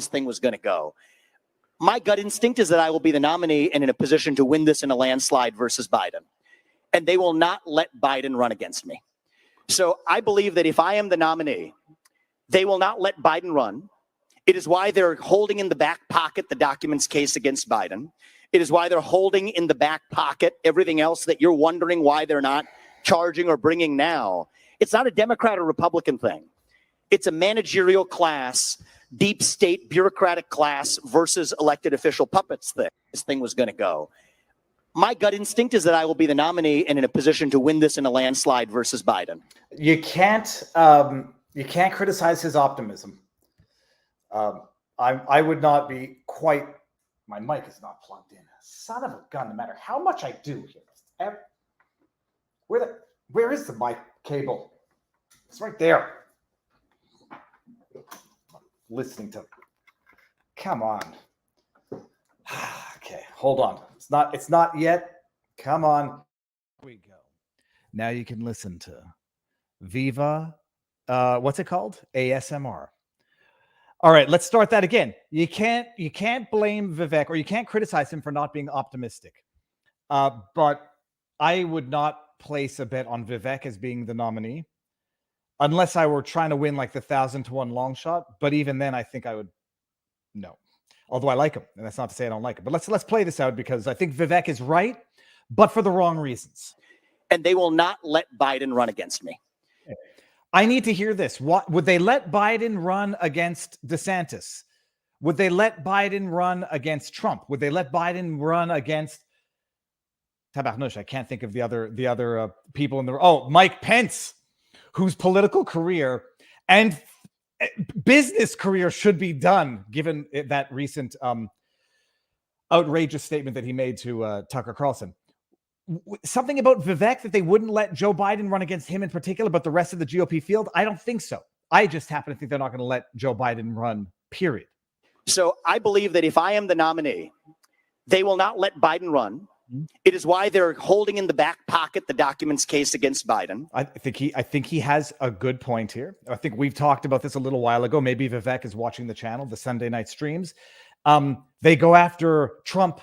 this thing was going to go. My gut instinct is that I will be the nominee and in a position to win this in a landslide versus Biden. And they will not let Biden run against me. So I believe that if I am the nominee, they will not let Biden run. It is why they're holding in the back pocket the documents case against Biden. It is why they're holding in the back pocket everything else that you're wondering why they're not charging or bringing now. It's not a Democrat or Republican thing. It's a managerial class, deep state bureaucratic class versus elected official puppets thing. This thing was going to go. My gut instinct is that I will be the nominee and in a position to win this in a landslide versus Biden. You can't criticize his optimism. I would not be quite. My mic is not plugged in. Son of a gun! No matter how much I do here, where is the mic cable? It's right there. Listening to. Come on. Okay, hold on. It's not yet. Come on. Here we go. Now you can listen to Viva. What's it called? ASMR. All right, let's start that again. You can't blame Vivek, or you can't criticize him for not being optimistic. But I would not place a bet on Vivek as being the nominee unless I were trying to win like the 1,000-to-1 long shot. But even then, I think I would no. Although I like him, and that's not to say I don't like him. But let's play this out because I think Vivek is right, but for the wrong reasons. And they will not let Biden run against me. I need to hear this. What would they let Biden run against DeSantis? Would they let Biden run against Trump? Would they let Biden run against Tabarnouche? I can't think of the other people in the. Oh, Mike Pence, whose political career and business career should be done, given that recent outrageous statement that he made to Tucker Carlson. Something about Vivek that they wouldn't let Joe Biden run against him in particular, but the rest of the GOP field? I don't think so. I just happen to think they're not going to let Joe Biden run, period. So I believe that if I am the nominee, they will not let Biden run. It is why they're holding in the back pocket the documents case against Biden. I think he has a good point here. I think we've talked about this a little while ago. Maybe Vivek is watching the channel, the Sunday night streams. They go after Trump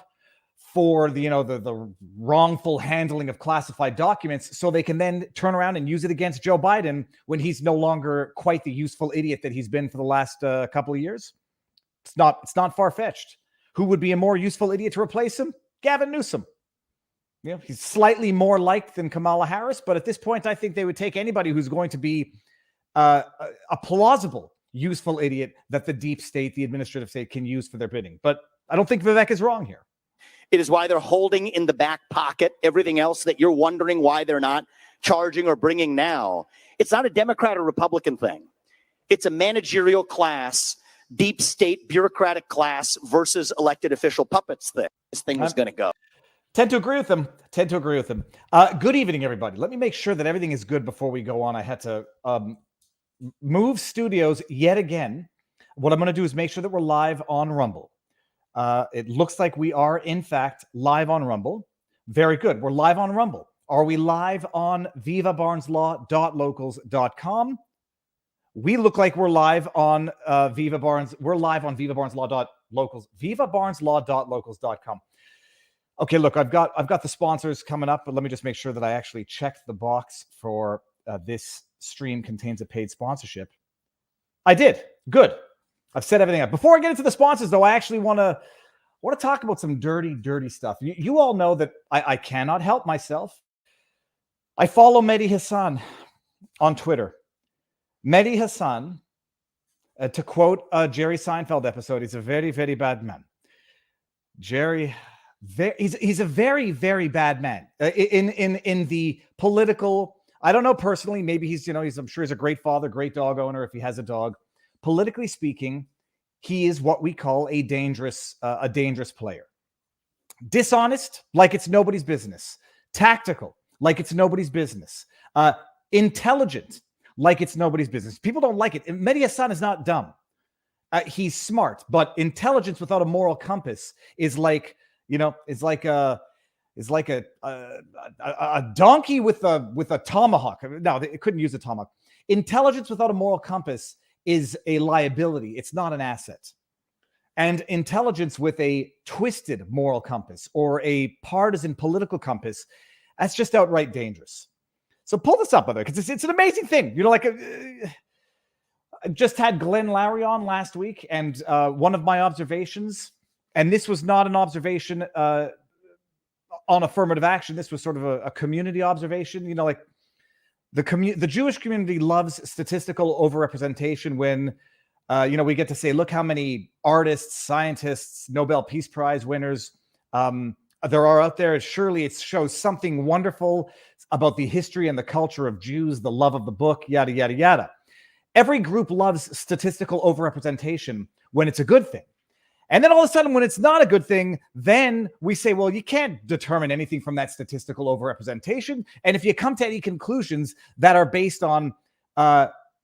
for the wrongful handling of classified documents, so they can then turn around and use it against Joe Biden when he's no longer quite the useful idiot that he's been for the last couple of years. It's not far-fetched. Who would be a more useful idiot to replace him? Gavin Newsom. You know, he's slightly more liked than Kamala Harris, but at this point, I think they would take anybody who's going to be a plausible, useful idiot that the deep state, the administrative state, can use for their bidding. But I don't think Vivek is wrong here. It is why they're holding in the back pocket everything else that you're wondering why they're not charging or bringing now. It's not a Democrat or Republican thing. It's a managerial class, deep state bureaucratic class versus elected official puppets thing. This thing was going to go. Tend to agree with them. Good evening, everybody. Let me make sure that everything is good before we go on. I had to move studios yet again. What I'm going to do is make sure that we're live on Rumble. It looks like we are, in fact, live on Rumble. Very good. We're live on Rumble. Are we live on vivabarneslaw.locals.com? We look like we're live on Viva Barnes. We're live on vivabarneslaw.locals.com. Okay, look, I've got the sponsors coming up, but let me just make sure that I actually checked the box for this stream contains a paid sponsorship. I did. Good. I've set everything up. Before I get into the sponsors, though, I actually want to talk about some dirty stuff. You all know that I cannot help myself. I follow Mehdi Hassan on Twitter. Mehdi Hassan, to quote a Jerry Seinfeld episode, he's a very, very bad man. Jerry, he's a very, very bad man in the political. I don't know personally. Maybe I'm sure he's a great father, great dog owner if he has a dog. Politically speaking, he is what we call a dangerous player. Dishonest, like it's nobody's business. Tactical, like it's nobody's business. Intelligent, like it's nobody's business. People don't like it. Mehdi Hassan is not dumb. He's smart, but intelligence without a moral compass is like a donkey with a tomahawk. No, it couldn't use a tomahawk. Intelligence without a moral compass is a liability. It's not an asset. and intelligence with a twisted moral compass or a partisan political compass, that's just outright dangerous. So pull this up, brother, because it's an amazing thing. You know, like I just had Glenn Lowry on last week, and one of my observations, and this was not an observation on affirmative action. This was sort of a community observation. You know, like the Jewish community loves statistical overrepresentation when, we get to say, look how many artists, scientists, Nobel Peace Prize winners there are out there. Surely it shows something wonderful about the history and the culture of Jews, the love of the book, yada, yada, yada. Every group loves statistical overrepresentation when it's a good thing. And then all of a sudden, when it's not a good thing, then we say, well, you can't determine anything from that statistical overrepresentation. And if you come to any conclusions that are based on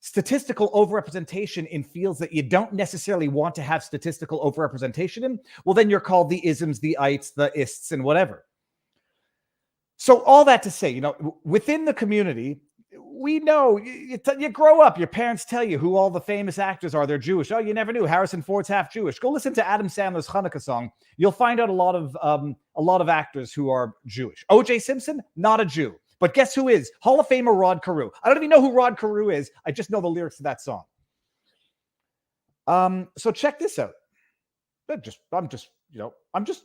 statistical overrepresentation in fields that you don't necessarily want to have statistical overrepresentation in, well, then you're called the isms, the ites, the ists, and whatever. So all that to say, within the community, we know you grow up, your parents tell you who all the famous actors are. They're Jewish. Oh, you never knew Harrison Ford's half Jewish. Go listen to Adam Sandler's Hanukkah song. You'll find out a lot of actors who are Jewish. O.J. Simpson, not a Jew. But guess who is? Hall of Famer Rod Carew. I don't even know who Rod Carew is. I just know the lyrics to that song. So check this out. I'm just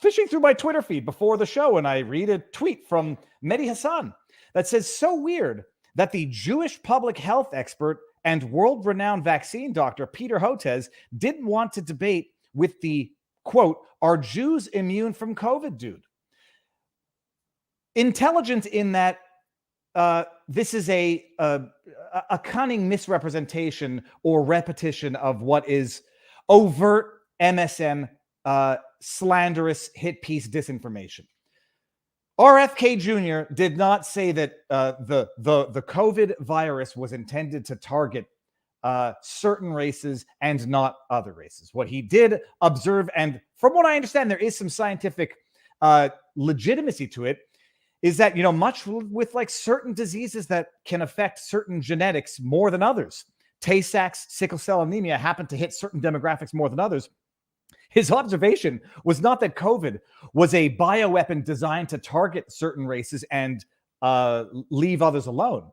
fishing through my Twitter feed before the show, and I read a tweet from Mehdi Hassan that says, so weird that the Jewish public health expert and world-renowned vaccine doctor Peter Hotez didn't want to debate with the, quote, are Jews immune from COVID dude. Intelligent in that this is a cunning misrepresentation or repetition of what is overt MSM slanderous hit piece disinformation. RFK Jr. did not say that the COVID virus was intended to target certain races and not other races. What he did observe, and from what I understand, there is some scientific legitimacy to it, is that, much with like certain diseases that can affect certain genetics more than others. Tay-Sachs, sickle cell anemia happen to hit certain demographics more than others. His observation was not that COVID was a bioweapon designed to target certain races and leave others alone,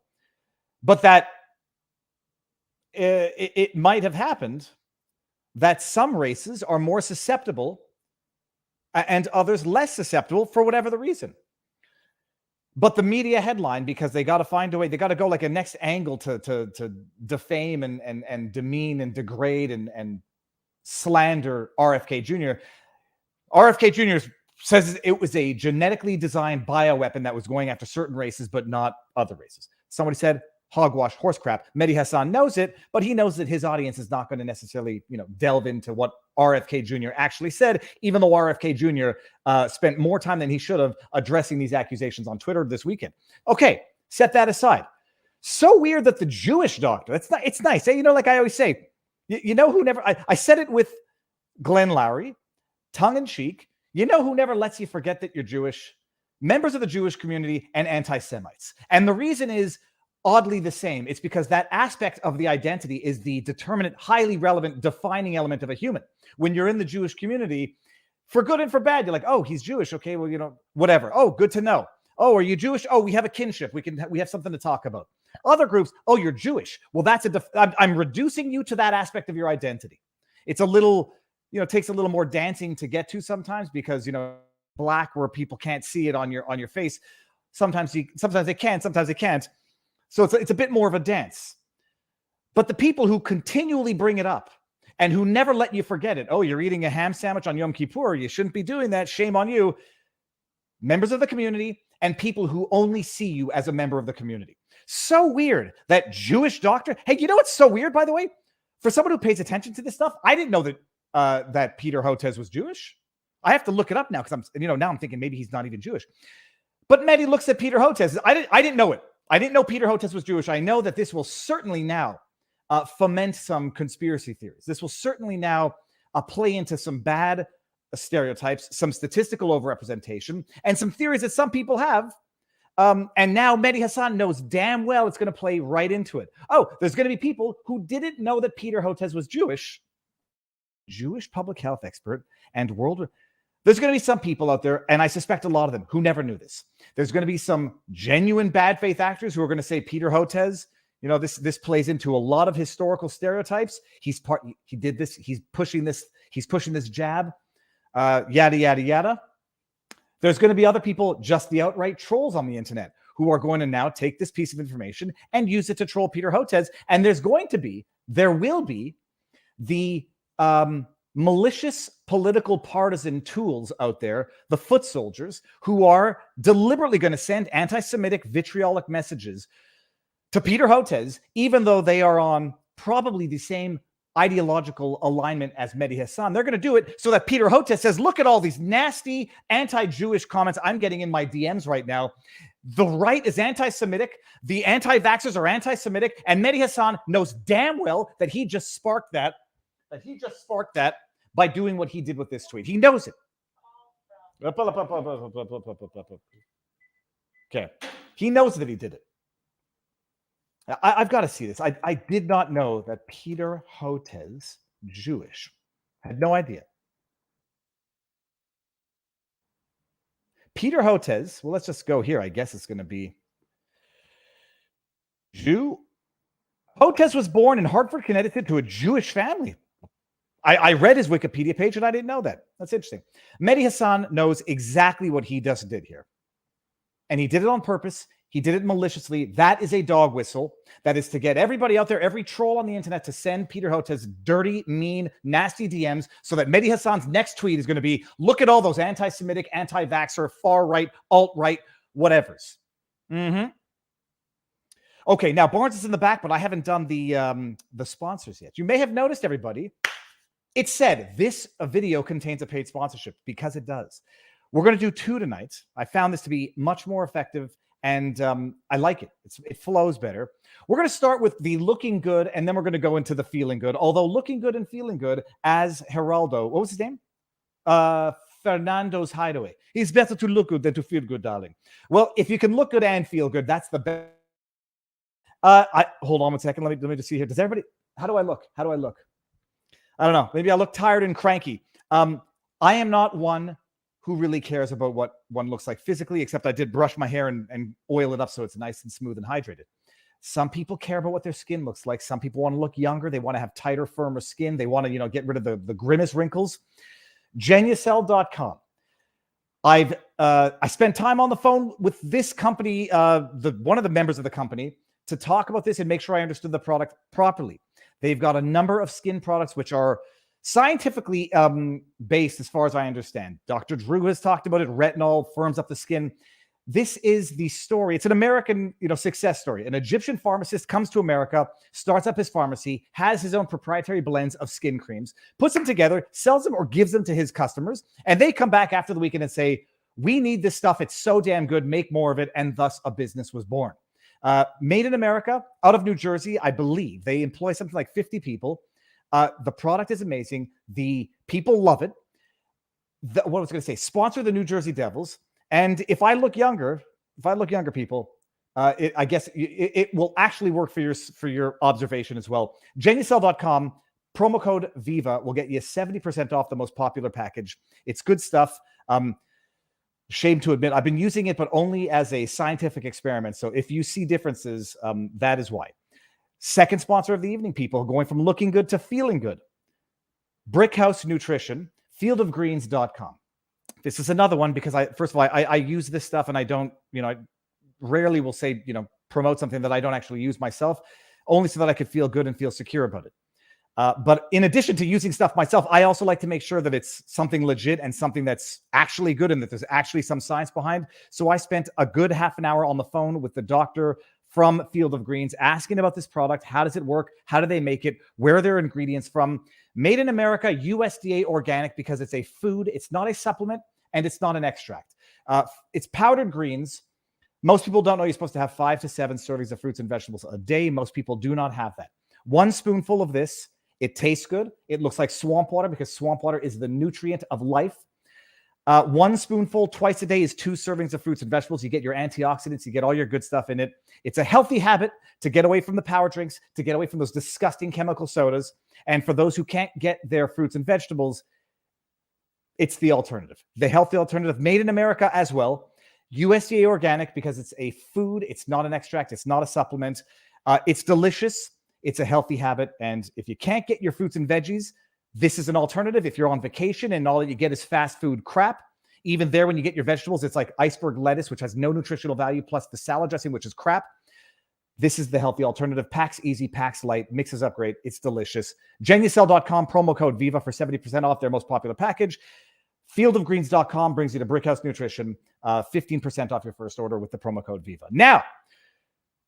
but that it might have happened that some races are more susceptible and others less susceptible for whatever the reason. But the media headline, because they got to find a way, they got to go like a next angle to defame and demean and degrade and slander RFK Jr. RFK Jr. says it was a genetically designed bioweapon that was going after certain races, but not other races. Somebody said, hogwash, horse crap. Mehdi Hassan knows it, but he knows that his audience is not going to necessarily, delve into what RFK Jr. actually said, even though RFK Jr. Spent more time than he should have addressing these accusations on Twitter this weekend. Okay, set that aside. So weird that the Jewish doctor, it's nice. Hey, like I always say, who never, I said it with Glenn Lowry, tongue in cheek, who never lets you forget that you're Jewish? Members of the Jewish community and anti-Semites. And the reason is oddly the same. It's because that aspect of the identity is the determinate, highly relevant, defining element of a human. When you're in the Jewish community, for good and for bad, you're like, oh, he's Jewish. Okay, well, whatever. Oh, good to know. Oh, are you Jewish? Oh, we have a kinship. We have something to talk about. Other groups, oh, you're Jewish. Well, I'm reducing you to that aspect of your identity. It's a little, takes a little more dancing to get to sometimes because, black where people can't see it on your face. Sometimes they can, sometimes they can't. So it's a bit more of a dance. But the people who continually bring it up and who never let you forget it, oh, you're eating a ham sandwich on Yom Kippur, you shouldn't be doing that, shame on you. Members of the community and people who only see you as a member of the community. So weird that Jewish doctor. Hey, what's so weird, by the way? For someone who pays attention to this stuff, I didn't know that Peter Hotez was Jewish. I have to look it up now because now I'm thinking maybe he's not even Jewish. But Mehdi looks at Peter Hotez. I didn't know it. I didn't know Peter Hotez was Jewish. I know that this will certainly now foment some conspiracy theories. This will certainly now play into some bad stereotypes, some statistical overrepresentation, and some theories that some people have. And now Mehdi Hassan knows damn well it's going to play right into it. Oh, there's going to be people who didn't know that Peter Hotez was Jewish Jewish public health expert and world. There's going to be some people out there, and I suspect a lot of them, who never knew this. There's going to be some genuine bad faith actors who are going to say Peter Hotez, this plays into a lot of historical stereotypes. He did this. He's pushing this jab, yada, yada, yada. There's going to be other people, just the outright trolls on the internet, who are going to now take this piece of information and use it to troll Peter Hotez. And there will be the malicious political partisan tools out there, the foot soldiers, who are deliberately going to send anti-Semitic vitriolic messages to Peter Hotez, even though they are on probably the same ideological alignment as Mehdi Hassan. They're going to do it so that Peter Hotez says, look at all these nasty anti-Jewish comments I'm getting in my DMs right now. The right is anti-Semitic. The anti-vaxxers are anti-Semitic. And Mehdi Hassan knows damn well that he just sparked that by doing what he did with this tweet. He knows it. Okay. He knows that he did it. I've got to see this. I did not know that Peter Hotez, Jewish. I had no idea. Peter Hotez, well, let's just go here. I guess it's going to be Jew. Hotez was born in Hartford, Connecticut to a Jewish family. I read his Wikipedia page and I didn't know that. That's interesting. Mehdi Hassan knows exactly what he just did here. And he did it on purpose. He did it maliciously. That is a dog whistle. That is to get everybody out there, every troll on the internet, to send Peter Hotez dirty, mean, nasty DMs so that Mehdi Hassan's next tweet is going to be, look at all those anti-Semitic, anti-vaxxer, far-right, alt-right, whatevers. Okay, now Barnes is in the back, but I haven't done the sponsors yet. You may have noticed, everybody, it said this video contains a paid sponsorship, because it does. We're going to do 2 tonight. I found this to be much more effective. And I like it. It flows better. We're going to start with the looking good, and then we're going to go into the feeling good. Although looking good and feeling good, as Geraldo, what was his name? Fernando's Hideaway. It's better to look good than to feel good, darling. Well, if you can look good and feel good, that's the best. Hold on 1 second. Let me just see here. Does everybody? How do I look? I don't know. Maybe I look tired and cranky. I am not one who really cares about what one looks like physically, except I did brush my hair and oil it up so it's nice and smooth and hydrated. Some people care about what their skin looks like. Some people want to look younger. They want to have tighter, firmer skin. They want to, get rid of the grimace wrinkles. Genucel.com. I spent time on the phone with this company, one of the members of the company, to talk about this and make sure I understood the product properly. They've got a number of skin products which are scientifically based, as far as I understand. Dr. Drew has talked about it. Retinol firms up the skin. This is the story. It's an American, success story. An Egyptian pharmacist comes to America, starts up his pharmacy, has his own proprietary blends of skin creams, puts them together, sells them or gives them to his customers, and they come back after the weekend and say, we need this stuff. It's so damn good. Make more of it. And thus a business was born. Made in America, out of New Jersey, I believe. They employ something like 50 people. The product is amazing. The people love it. What I was going to say, sponsor the New Jersey Devils. And if I look younger, people, I guess it will actually work for your observation as well. Genucel.com, promo code Viva will get you 70% off the most popular package. It's good stuff. Shame to admit, I've been using it, but only as a scientific experiment. So if you see differences, that is why. Second sponsor of the evening, people, going from looking good to feeling good. Brickhouse Nutrition, fieldofgreens.com. This is another one because first of all, I use this stuff and I don't, I rarely will say, promote something that I don't actually use myself, only so that I could feel good and feel secure about it. But in addition to using stuff myself, I also like to make sure that it's something legit and something that's actually good and that there's actually some science behind. So I spent a good half an hour on the phone with the doctor from Field of Greens, asking about this product. How does it work? How do they make it? Where are their ingredients from? Made in America, USDA organic, because it's a food. It's not a supplement and it's not an extract. It's powdered greens. Most people don't know you're supposed to have 5 to 7 servings of fruits and vegetables a day. Most people do not have that. 1 spoonful of this. It tastes good. It looks like swamp water because swamp water is the nutrient of life. One spoonful twice a day is 2 servings of fruits and vegetables. You get your antioxidants, you get all your good stuff in it. It's a healthy habit to get away from the power drinks, to get away from those disgusting chemical sodas. And for those who can't get their fruits and vegetables, it's the alternative, the healthy alternative made in America as well. USDA organic, because it's a food. It's not an extract. It's not a supplement. It's delicious. It's a healthy habit. And if you can't get your fruits and veggies, this is an alternative. If you're on vacation and all that you get is fast food crap, even there, when you get your vegetables, it's like iceberg lettuce, which has no nutritional value, plus the salad dressing, which is crap. This is the healthy alternative. Packs easy, packs light, mixes up great. It's delicious. Genucell.com, promo code Viva for 70% off their most popular package. Fieldofgreens.com brings you to Brickhouse Nutrition, 15% off your first order with the promo code Viva. Now,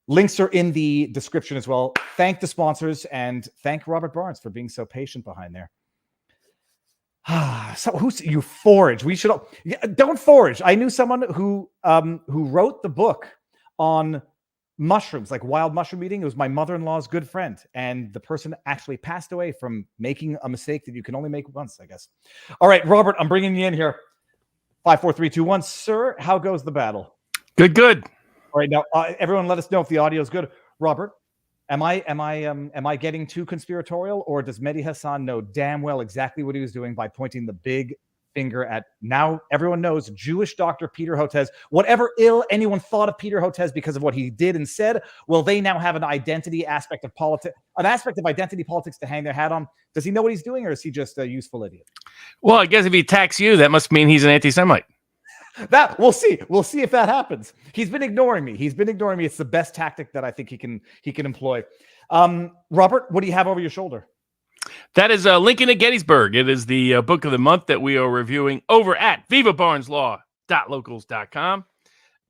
links are in the description as well. Thank the sponsors and thank Robert Barnes for being so patient behind there. So you forage? We should don't forage. I knew someone who wrote the book on mushrooms, like wild mushroom eating. It was my mother-in-law's good friend, and the person actually passed away from making a mistake that you can only make once, I guess. All right, Robert, I'm bringing you in here. 5, 4, 3, 2, 1, sir. How goes the battle? Good. All right, now everyone, let us know if the audio is good. Robert, am I getting too conspiratorial, or does Mehdi Hassan know damn well exactly what he was doing by pointing the big finger at, now everyone knows, Jewish doctor Peter Hotez? Whatever ill anyone thought of Peter Hotez because of what he did and said, well, they now have an identity aspect of politics, an aspect of identity politics to hang their hat on. Does he know what he's doing, or is he just a useful idiot? Well, I guess if he attacks you, that must mean he's an anti-Semite. That we'll see. We'll see if that happens. He's been ignoring me. It's the best tactic that I think he can employ. Robert, what do you have over your shoulder? That is Lincoln at Gettysburg. It is the book of the month that we are reviewing over at vivabarneslaw.locals.com.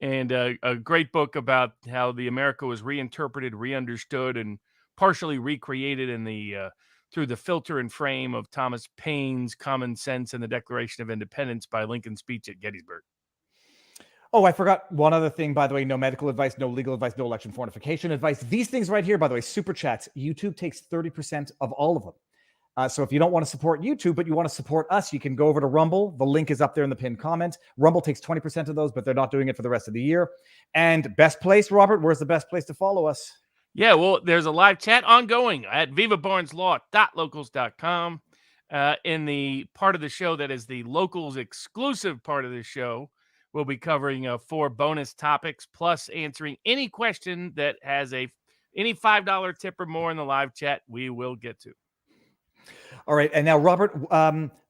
And a great book about how the America was reinterpreted, reunderstood, and partially recreated in the through the filter and frame of Thomas Paine's Common Sense and the Declaration of Independence by Lincoln's speech at Gettysburg. Oh, I forgot one other thing, by the way. No medical advice, no legal advice, no election fortification advice. These things right here, by the way, super chats. YouTube takes 30% of all of them. So if you don't want to support YouTube, but you want to support us, you can go over to Rumble. The link is up there in the pinned comment. Rumble takes 20% of those, but they're not doing it for the rest of the year. And best place, Robert, where's the best place to follow us? Yeah, well, there's a live chat ongoing at vivabarneslaw.locals.com. In the part of the show that is the Locals exclusive part of the show, we'll be covering 4 bonus topics, plus answering any question that has any $5 tip or more in the live chat we will get to. All right. And now, Robert,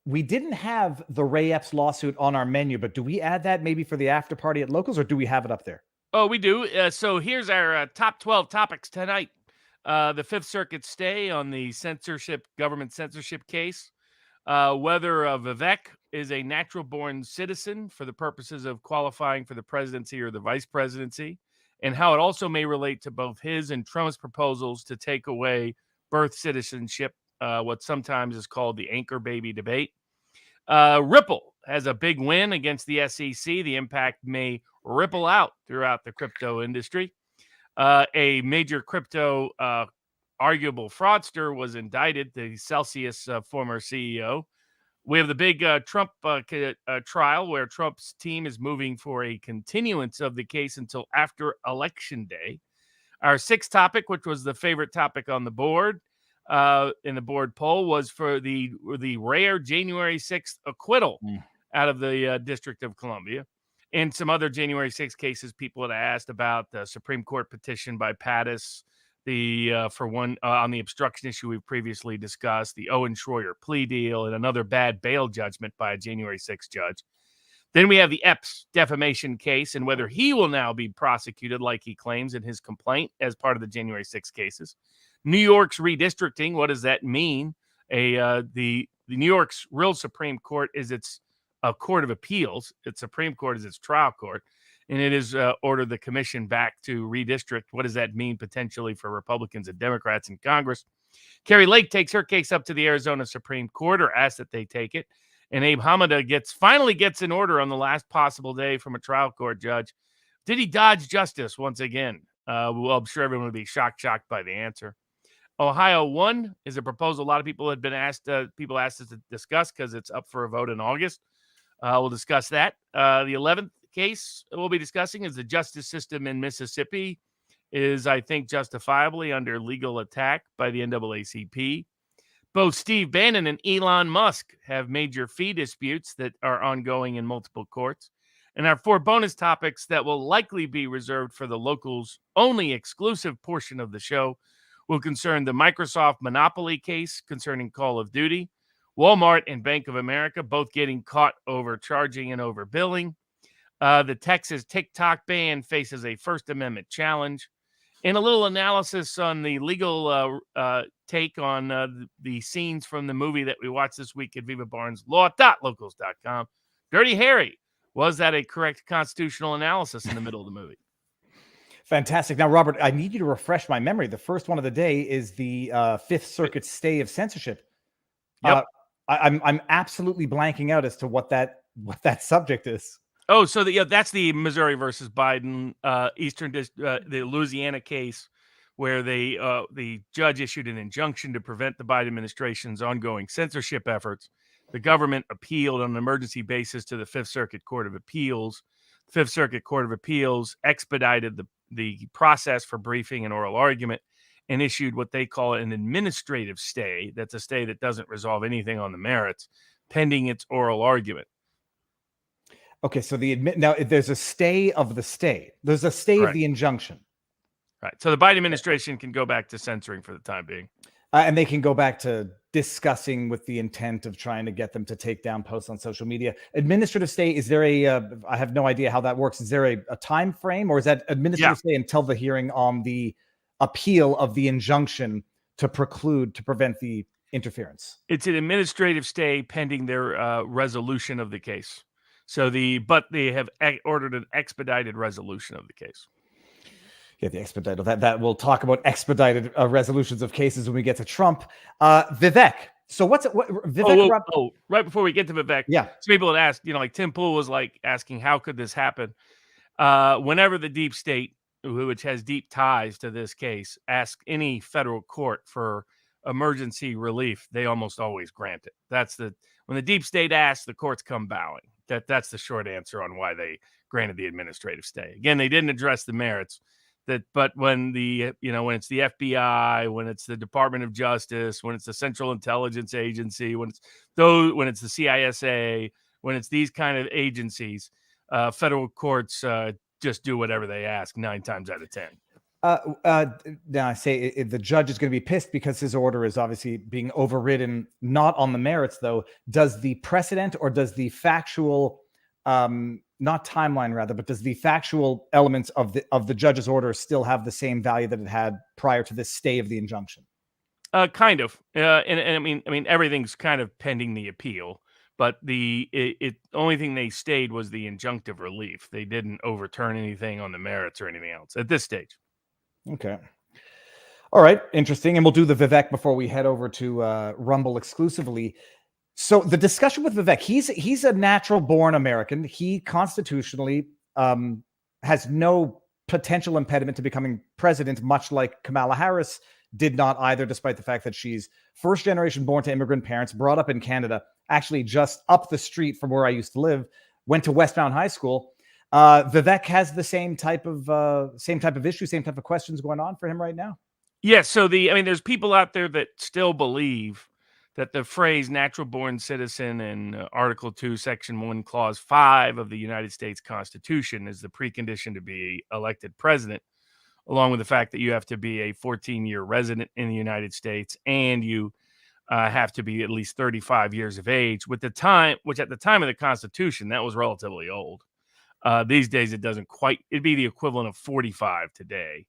we didn't have the Ray Epps lawsuit on our menu, but do we add that maybe for the after party at Locals, or do we have it up there? Oh, we do. So here's our top 12 topics tonight. The Fifth Circuit stay on the government censorship case. Whether Vivek is a natural-born citizen for the purposes of qualifying for the presidency or the vice presidency, and how it also may relate to both his and Trump's proposals to take away birth citizenship, what sometimes is called the anchor baby debate. Ripple has a big win against the SEC. The impact may ripple out throughout the crypto industry. A major crypto arguable fraudster was indicted, the Celsius former CEO. We have the big Trump trial where Trump's team is moving for a continuance of the case until after Election Day. Our sixth topic, which was the favorite topic on the board, in the board poll, was for the rare January 6th acquittal out of the District of Columbia. And some other January 6th cases people had asked about: the Supreme Court petition by Pattis, on the obstruction issue we've previously discussed, the Owen Schroyer plea deal, and another bad bail judgment by a January 6th judge. Then we have the Epps defamation case and whether he will now be prosecuted like he claims in his complaint as part of the January 6th cases. New York's redistricting, what does that mean? The New York's real Supreme Court is its court of appeals. Its Supreme Court is its trial court, and it has ordered the commission back to redistrict. What does that mean potentially for Republicans and Democrats in Congress? Kari Lake takes her case up to the Arizona Supreme Court, or asks that they take it. And Abe Hamada finally gets an order on the last possible day from a trial court judge. Did he dodge justice once again? Well, I'm sure everyone would be shocked by the answer. Ohio 1 is a proposal a lot of people had been asked us to discuss because it's up for a vote in August. We'll discuss that. The 11th case we'll be discussing is the justice system in Mississippi is, I think, justifiably under legal attack by the NAACP. Both Steve Bannon and Elon Musk have major fee disputes that are ongoing in multiple courts. And our 4 bonus topics that will likely be reserved for the locals only exclusive portion of the show will concern the Microsoft monopoly case concerning Call of Duty, Walmart and Bank of America both getting caught overcharging and overbilling. The Texas TikTok ban faces a First Amendment challenge. And a little analysis on the legal take on the scenes from the movie that we watched this week at Viva Barnes Law.locals.com. Dirty Harry. Was that a correct constitutional analysis in the middle of the movie? Fantastic. Now, Robert, I need you to refresh my memory. The first one of the day is the Fifth Circuit stay of censorship. Yep. I'm absolutely blanking out as to what that subject is. Oh, so that's the Missouri versus Biden the Louisiana case where the judge issued an injunction to prevent the Biden administration's ongoing censorship efforts. The government appealed on an emergency basis to the Fifth Circuit Court of Appeals. Fifth Circuit Court of Appeals expedited the process for briefing and oral argument and issued what they call an administrative stay. That's a stay that doesn't resolve anything on the merits, pending its oral argument. Okay, so now there's a stay of the stay. There's a stay Correct. of the injunction. Right. So the Biden administration can go back to censoring for the time being. And they can go back to discussing with the intent of trying to get them to take down posts on social media. Administrative stay, is there I have no idea how that works. Is there a time frame, or is that administrative stay until the hearing on the appeal of the injunction to prevent the interference? It's an administrative stay pending their resolution of the case. But they have ordered an expedited resolution of the case. Yeah, the expedited. That we'll talk about expedited resolutions of cases when we get to Trump. Vivek. So Vivek? Right before we get to Vivek, yeah. Some people had asked, like Tim Pool was asking, how could this happen? Whenever the deep state, which has deep ties to this case, ask any federal court for emergency relief, they almost always grant it. When the deep state asks, the courts come bowing. That's the short answer on why they granted the administrative stay. Again, they didn't address the merits. But when when it's the FBI, when it's the Department of Justice, when it's the Central Intelligence Agency, when it's the CISA, when it's these kind of agencies, federal courts just do whatever they ask 9 times out of 10. Now I say the judge is going to be pissed because his order is obviously being overridden, not on the merits though. Does the precedent or does the factual, not timeline rather, but does the factual elements of the judge's order still have the same value that it had prior to this stay of the injunction? Kind of. And I mean, everything's kind of pending the appeal, but the only thing they stayed was the injunctive relief. They didn't overturn anything on the merits or anything else at this stage. Okay. All right. Interesting. And we'll do the Vivek before we head over to Rumble exclusively. So the discussion with Vivek, he's a natural born American. He constitutionally has no potential impediment to becoming president, much like Kamala Harris did not either, despite the fact that she's first generation born to immigrant parents, brought up in Canada, actually just up the street from where I used to live, went to Westbound High School. Vivek has the same type of issue, same type of questions going on for him right now. Yeah. So there's people out there that still believe that the phrase natural born citizen in Article 2, Section 1, Clause 5 of the United States Constitution is the precondition to be elected president, along with the fact that you have to be a 14-year resident in the United States and you have to be at least 35 years of age, which at the time of the Constitution, that was relatively old. These days, it'd be the equivalent of 45 today,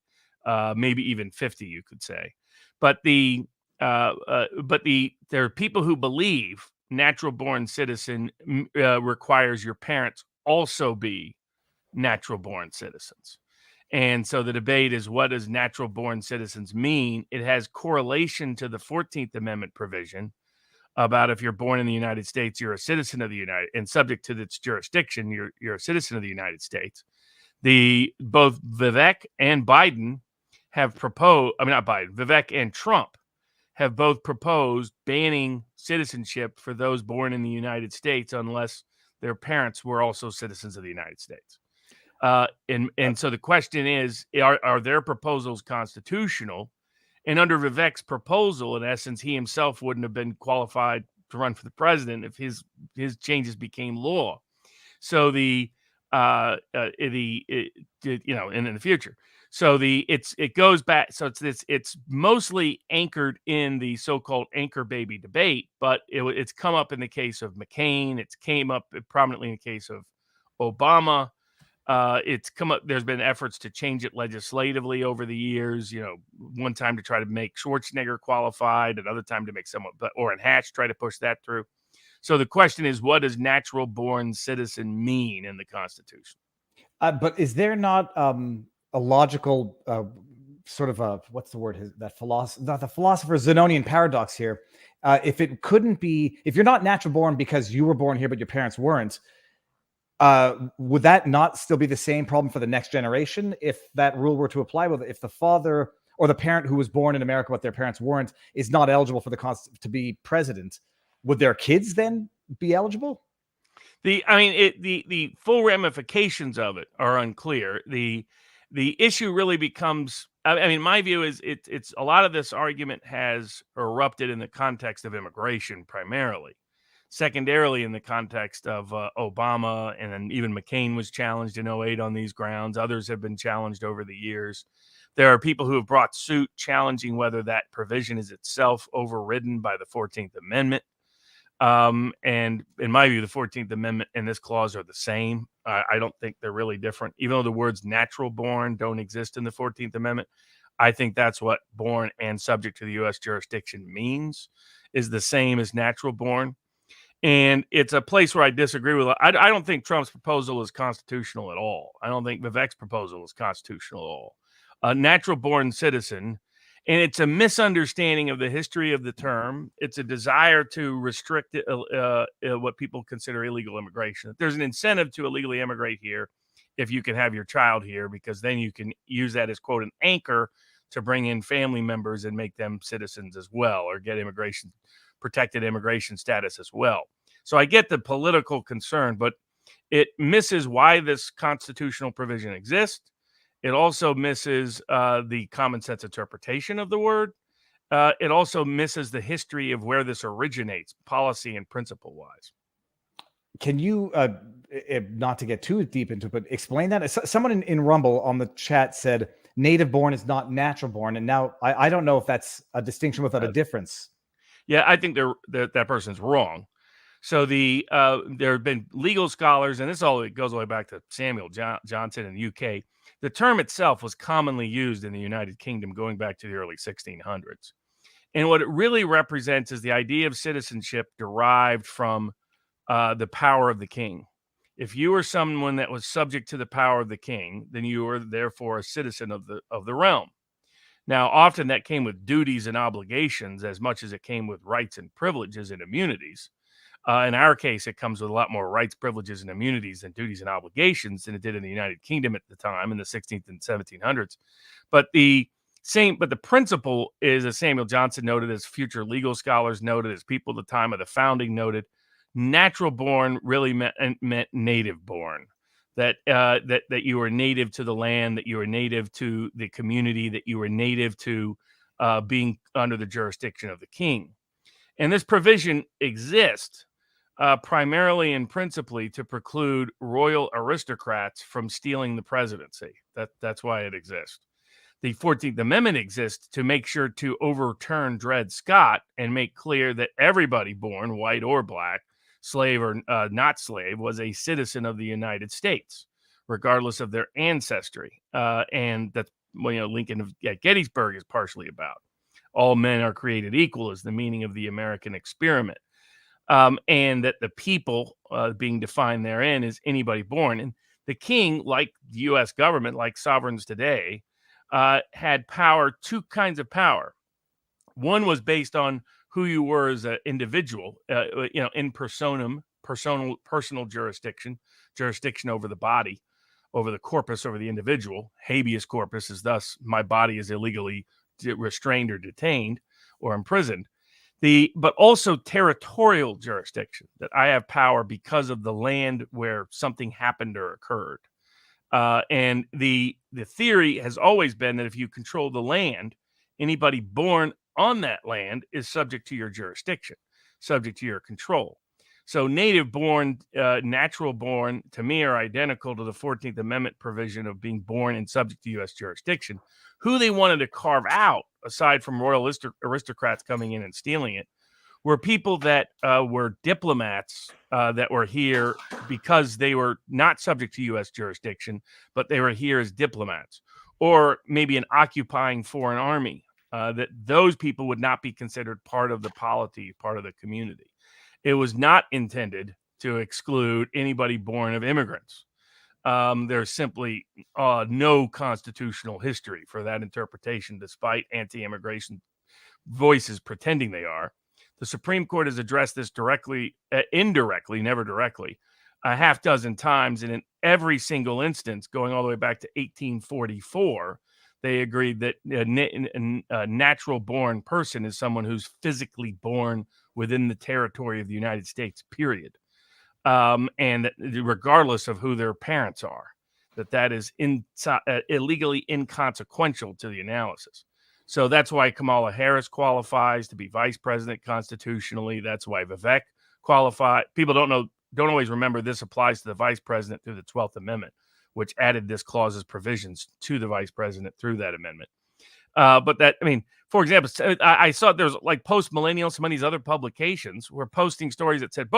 maybe even 50, you could say. But there are people who believe natural born citizen requires your parents also be natural born citizens. And so the debate is, what does natural born citizens mean? It has correlation to the 14th Amendment provision about if you're born in the United States, you're a citizen of the United, and subject to its jurisdiction, you're a citizen of the United States. Both Vivek and Biden have proposed, not Biden, Vivek and Trump have both proposed banning citizenship for those born in the United States unless their parents were also citizens of the United States. And so the question is, are their proposals constitutional? And under Vivek's proposal, in essence, he himself wouldn't have been qualified to run for the president if his changes became law. So in the future. So it goes back. So it's mostly anchored in the so-called anchor baby debate, but it's come up in the case of McCain. It's came up prominently in the case of Obama. It's come up. There's been efforts to change it legislatively over the years. One time to try to make Schwarzenegger qualified, another time to make someone, Orrin Hatch try to push that through. So the question is, what does natural born citizen mean in the Constitution? But is there not a logical sort of what's the word? The philosopher Zenonian paradox here. If you're not natural born because you were born here but your parents weren't, would that not still be the same problem for the next generation if that rule were to apply? Well, if the father or the parent who was born in America but their parents weren't is not eligible for to be president, would their kids then be eligible? The full ramifications of it are unclear. The issue really becomes, my view is it's a lot of this argument has erupted in the context of immigration primarily. Secondarily, in the context of Obama, and then even McCain was challenged in 2008 on these grounds. Others have been challenged over the years. There are people who have brought suit challenging whether that provision is itself overridden by the 14th Amendment. And in my view, the 14th Amendment and this clause are the same. I don't think they're really different. Even though the words natural born don't exist in the 14th Amendment, I think that's what born and subject to the U.S. jurisdiction means, is the same as natural born. And it's a place where I disagree with. I don't think Trump's proposal is constitutional at all. I don't think Vivek's proposal is constitutional at all. A natural born citizen, and it's a misunderstanding of the history of the term. It's a desire to restrict what people consider illegal immigration. There's an incentive to illegally immigrate here if you can have your child here, because then you can use that as, quote, an anchor to bring in family members and make them citizens as well, or get protected immigration status as well. So I get the political concern, but it misses why this constitutional provision exists. It also misses the common sense interpretation of the word. It also misses the history of where this originates, policy and principle wise. Can you, not to get too deep into it, but explain that? Someone in Rumble on the chat said native born is not natural born. And now I don't know if that's a distinction without a difference. Yeah, I think that person's wrong. So there have been legal scholars, and it goes all the way back to Samuel Johnson in the UK. The term itself was commonly used in the United Kingdom going back to the early 1600s. And what it really represents is the idea of citizenship derived from the power of the king. If you were someone that was subject to the power of the king, then you were therefore a citizen of the realm. Now, often that came with duties and obligations as much as it came with rights and privileges and immunities. In our case, it comes with a lot more rights, privileges, and immunities than duties and obligations than it did in the United Kingdom at the time in the 16th and 1700s. But the principle is, as Samuel Johnson noted, as future legal scholars noted, as people at the time of the founding noted, natural born really meant native born. That you were native to the land, that you were native to the community, that you were native to being under the jurisdiction of the king. And this provision exists primarily and principally to preclude royal aristocrats from stealing the presidency. That's why it exists. The 14th Amendment exists to make sure to overturn Dred Scott and make clear that everybody born, white or black, slave or not slave, was a citizen of the United States, regardless of their ancestry. And that's what Lincoln at Gettysburg is partially about. All men are created equal is the meaning of the American experiment. And that the people being defined therein is anybody born. And the king, like the U.S. government, like sovereigns today, had power, two kinds of power. One was based on who you were as an individual, in personam, personal jurisdiction over the body, over the corpus, over the individual. Habeas corpus is thus my body is illegally restrained or detained or imprisoned. but also territorial jurisdiction, that I have power because of the land where something happened or occurred. And the theory has always been that if you control the land, anybody born on that land is subject to your jurisdiction, subject to your control. So native born, natural born, to me, are identical to the 14th Amendment provision of being born and subject to U.S. jurisdiction. Who they wanted to carve out, aside from royal aristocrats coming in and stealing it, were people that were diplomats that were here because they were not subject to U.S. jurisdiction, but they were here as diplomats, or maybe an occupying foreign army, that those people would not be considered part of the polity, part of the community. It was not intended to exclude anybody born of immigrants. There's simply no constitutional history for that interpretation, despite anti-immigration voices pretending they are. The Supreme Court has addressed this directly, indirectly, never directly, a half dozen times. And in every single instance, going all the way back to 1844, they agreed that a natural born person is someone who's physically born within the territory of the United States, period. And that regardless of who their parents are, that is illegally inconsequential to the analysis. So that's why Kamala Harris qualifies to be vice president constitutionally. That's why Vivek qualified. People don't always remember this applies to the vice president through the 12th Amendment, which added this clause's provisions to the vice president through that amendment. But that, I mean, for example, I saw there's like Post Millennial, some of these other publications were posting stories that said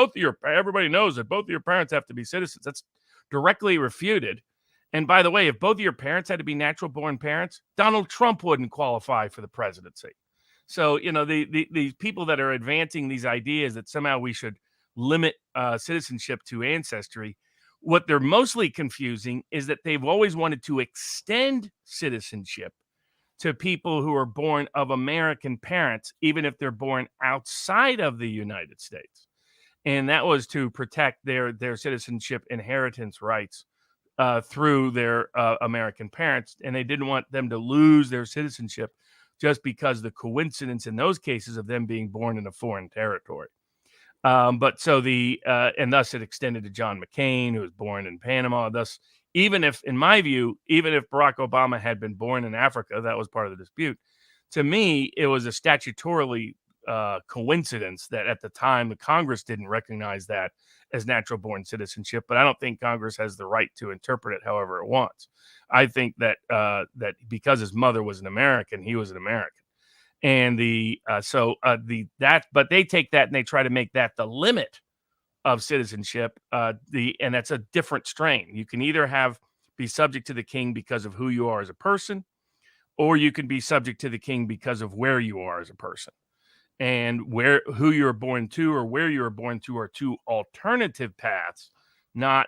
everybody knows that both of your parents have to be citizens. That's directly refuted. And by the way, if both of your parents had to be natural born parents, Donald Trump wouldn't qualify for the presidency. So, the people that are advancing these ideas that somehow we should limit citizenship to ancestry, what they're mostly confusing is that they've always wanted to extend citizenship to people who are born of American parents, even if they're born outside of the United States. And that was to protect their citizenship inheritance rights through their American parents. And they didn't want them to lose their citizenship just because the coincidence in those cases of them being born in a foreign territory. And thus it extended to John McCain, who was born in Panama. Thus, even if Barack Obama had been born in Africa, that was part of the dispute. To me, it was a statutorily coincidence that at the time the Congress didn't recognize that as natural born citizenship, but I don't think Congress has the right to interpret it however it wants. I think that that because his mother was an American, he was an American. And but they take that and they try to make that the limit of citizenship. And that's a different strain. You can either be subject to the king because of who you are as a person, or you can be subject to the king because of where you are as a person. And who you're born to or where you're born to are two alternative paths, not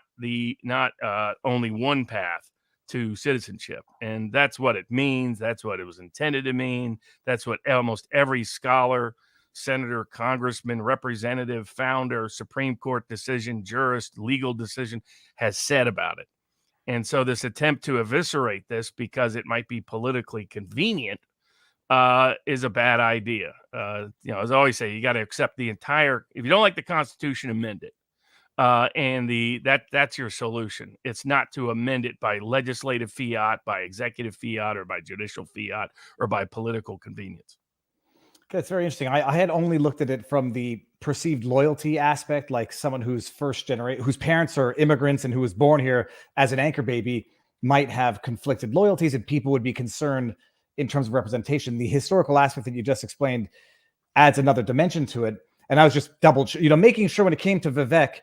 only one path to citizenship. And that's what it means. That's what it was intended to mean. That's what almost every scholar, senator, congressman, representative, founder, Supreme Court decision, jurist, legal decision has said about it. And so this attempt to eviscerate this because it might be politically convenient is a bad idea. As I always say, you got to accept the entire. If you don't like the Constitution, amend it. That's your solution. It's not to amend it by legislative fiat, by executive fiat, or by judicial fiat, or by political convenience. Okay, it's very interesting. I had only looked at it from the perceived loyalty aspect, like someone who's first generation, whose parents are immigrants and who was born here as an anchor baby might have conflicted loyalties, and people would be concerned in terms of representation. The historical aspect that you just explained adds another dimension to it. And I was just making sure when it came to Vivek,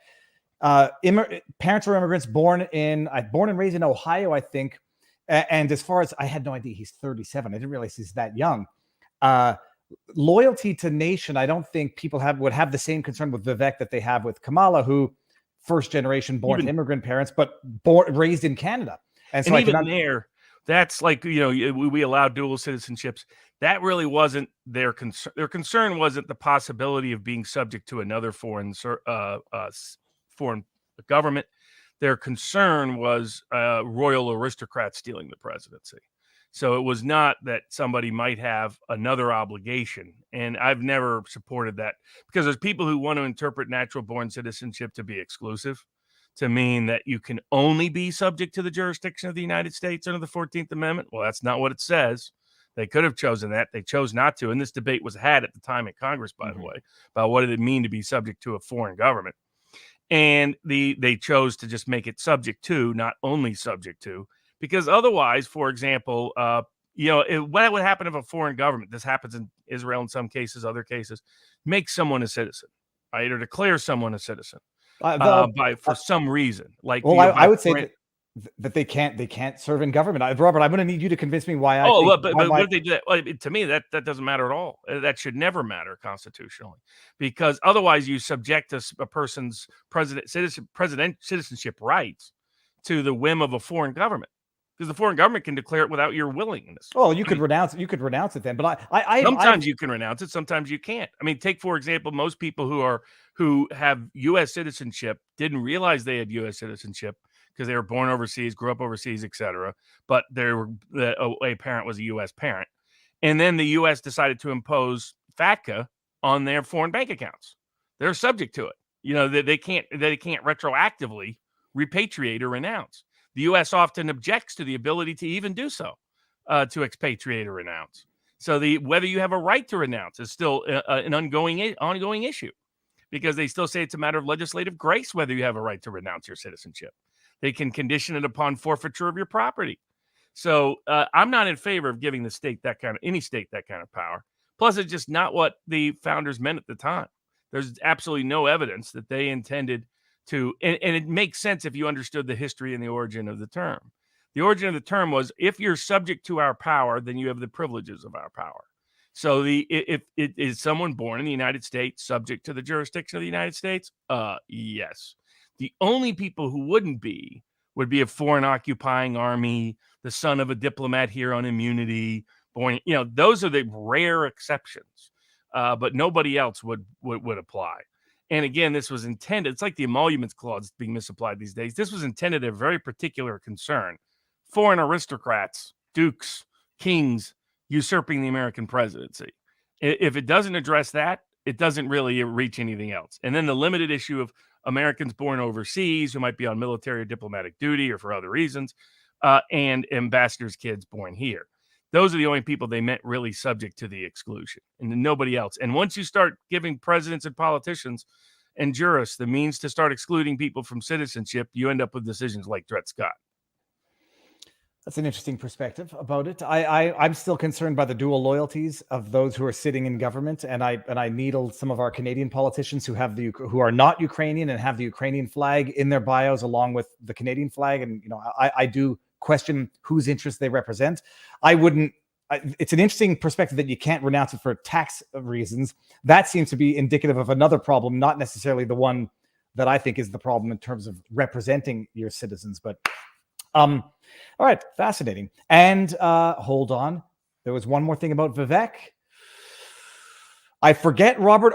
parents were immigrants born and raised in Ohio, I think. And as far as I had no idea, he's 37. I didn't realize he's that young. Loyalty to nation, I don't think people would have the same concern with Vivek that they have with Kamala, who first generation born to immigrant parents, but raised in Canada. And so that's like, we allow dual citizenships. That really wasn't their concern. Their concern wasn't the possibility of being subject to another foreign government. Their concern was royal aristocrats stealing the presidency. So it was not that somebody might have another obligation. And I've never supported that, because there's people who want to interpret natural born citizenship to be exclusive, to mean that you can only be subject to the jurisdiction of the United States under the 14th Amendment. Well, that's not what it says. They could have chosen that. They chose not to. And this debate was had at the time in Congress, by the way, about what did it mean to be subject to a foreign government. And they chose to just make it subject to, not only subject to, because otherwise, for example, what would happen if a foreign government, this happens in Israel in some cases, other cases, makes someone a citizen, right, or declare someone a citizen for some reason. Like, I would say that they can't serve in government. Robert, I'm going to need you to convince me why. But what if they do that? Well, to me, that doesn't matter at all. That should never matter constitutionally, because otherwise you subject a person's citizenship rights to the whim of a foreign government, because the foreign government can declare it without your willingness. Oh, you could renounce it. You could renounce it then. But sometimes you can renounce it. Sometimes you can't. I mean, take for example, most people who have U.S. citizenship didn't realize they had U.S. citizenship because they were born overseas, grew up overseas, etc. But a parent was a U.S. parent, and then the U.S. decided to impose FATCA on their foreign bank accounts. They're subject to it. They can't retroactively repatriate or renounce. The U.S. often objects to the ability to even do so, to expatriate or renounce. So whether you have a right to renounce is still an ongoing issue, because they still say it's a matter of legislative grace whether you have a right to renounce your citizenship. They can condition it upon forfeiture of your property. So I'm not in favor of giving any state that kind of power. Plus, it's just not what the founders meant at the time. There's absolutely no evidence that they intended to, and it makes sense if you understood the history and the origin of the term. The origin of the term was, if you're subject to our power, then you have the privileges of our power. So if it is someone born in the United States subject to the jurisdiction of the United States? Yes. The only people who wouldn't would be a foreign occupying army, the son of a diplomat here on immunity, born. Those are the rare exceptions, but nobody else would apply. And again, this was intended. It's like the emoluments clause being misapplied these days. This was intended a very particular concern: foreign aristocrats, dukes, kings usurping the American presidency. If it doesn't address that, it doesn't really reach anything else. And then the limited issue of Americans born overseas who might be on military or diplomatic duty or for other reasons, and ambassadors' kids born here. Those are the only people they meant really subject to the exclusion, and nobody else. And once you start giving presidents and politicians and jurists the means to start excluding people from citizenship, you end up with decisions like Dred Scott. That's an interesting perspective about it. I'm still concerned by the dual loyalties of those who are sitting in government, and I needle some of our Canadian politicians who are not Ukrainian and have the Ukrainian flag in their bios along with the Canadian flag, and I do question whose interests they represent. It's an interesting perspective that you can't renounce it for tax reasons. That seems to be indicative of another problem, not necessarily the one that I think is the problem in terms of representing your citizens. But all right, fascinating. And hold on, there was one more thing about Vivek. I forget, Robert,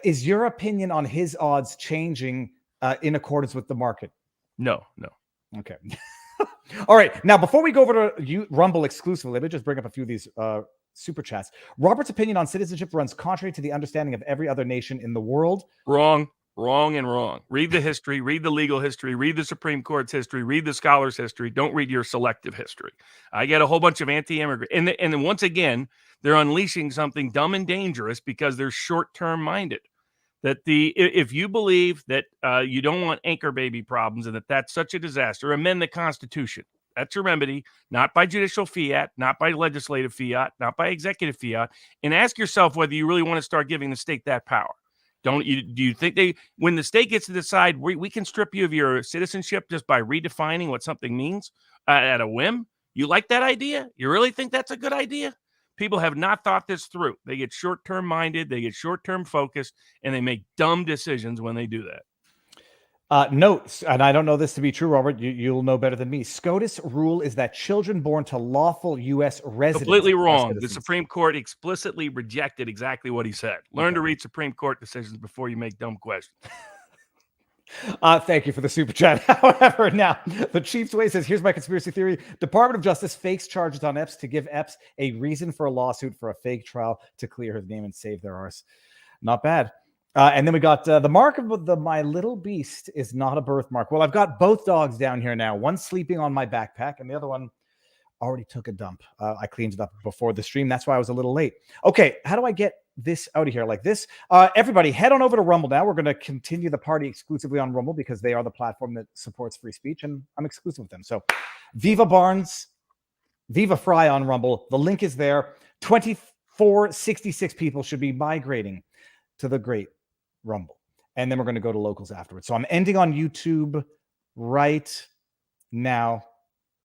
is your opinion on his odds changing in accordance with the market? No. Okay. All right. Now, before we go over to Rumble exclusively, let me just bring up a few of these super chats. Robert's opinion on citizenship runs contrary to the understanding of every other nation in the world. Wrong. Read the history, read the legal history, read the Supreme Court's history, read the scholars' history. Don't read your selective history. I get a whole bunch of anti-immigrant. And then once again, they're unleashing something dumb and dangerous because they're short-term minded. That if you believe that you don't want anchor baby problems and that's such a disaster, amend the Constitution. That's your remedy, not by judicial fiat, not by legislative fiat, not by executive fiat. And ask yourself whether you really want to start giving the state that power. Do you think when the state gets to decide we can strip you of your citizenship just by redefining what something means at a whim? You like that idea? You really think that's a good idea? People have not thought this through. They get short-term minded, they get short-term focused, and they make dumb decisions when they do that. Notes, and I don't know this to be true, Robert. You'll know better than me. SCOTUS rule is that children born to lawful U.S. residents. Completely wrong. The Supreme Court explicitly rejected exactly what he said. Learn to read Supreme Court decisions before you make dumb questions. Thank you for the super chat. However, now the Chiefs Way says, here's my conspiracy theory. Department of Justice fakes charges on Epps to give Epps a reason for a lawsuit for a fake trial to clear his name and save their arse. Not bad. And then we got the mark of the my little beast is not a birthmark. Well, I've got both dogs down here now. One sleeping on my backpack and the other one already took a dump. I cleaned it up before the stream. That's why I was a little late. Okay, how do I get this out of here like this? Everybody, head on over to Rumble now. We're going to continue the party exclusively on Rumble because they are the platform that supports free speech, and I'm exclusive with them. So, Viva Barnes, Viva Fry on Rumble. The link is there. 2466 people should be migrating to the great Rumble, and then we're going to go to locals afterwards. So I'm ending on YouTube right now.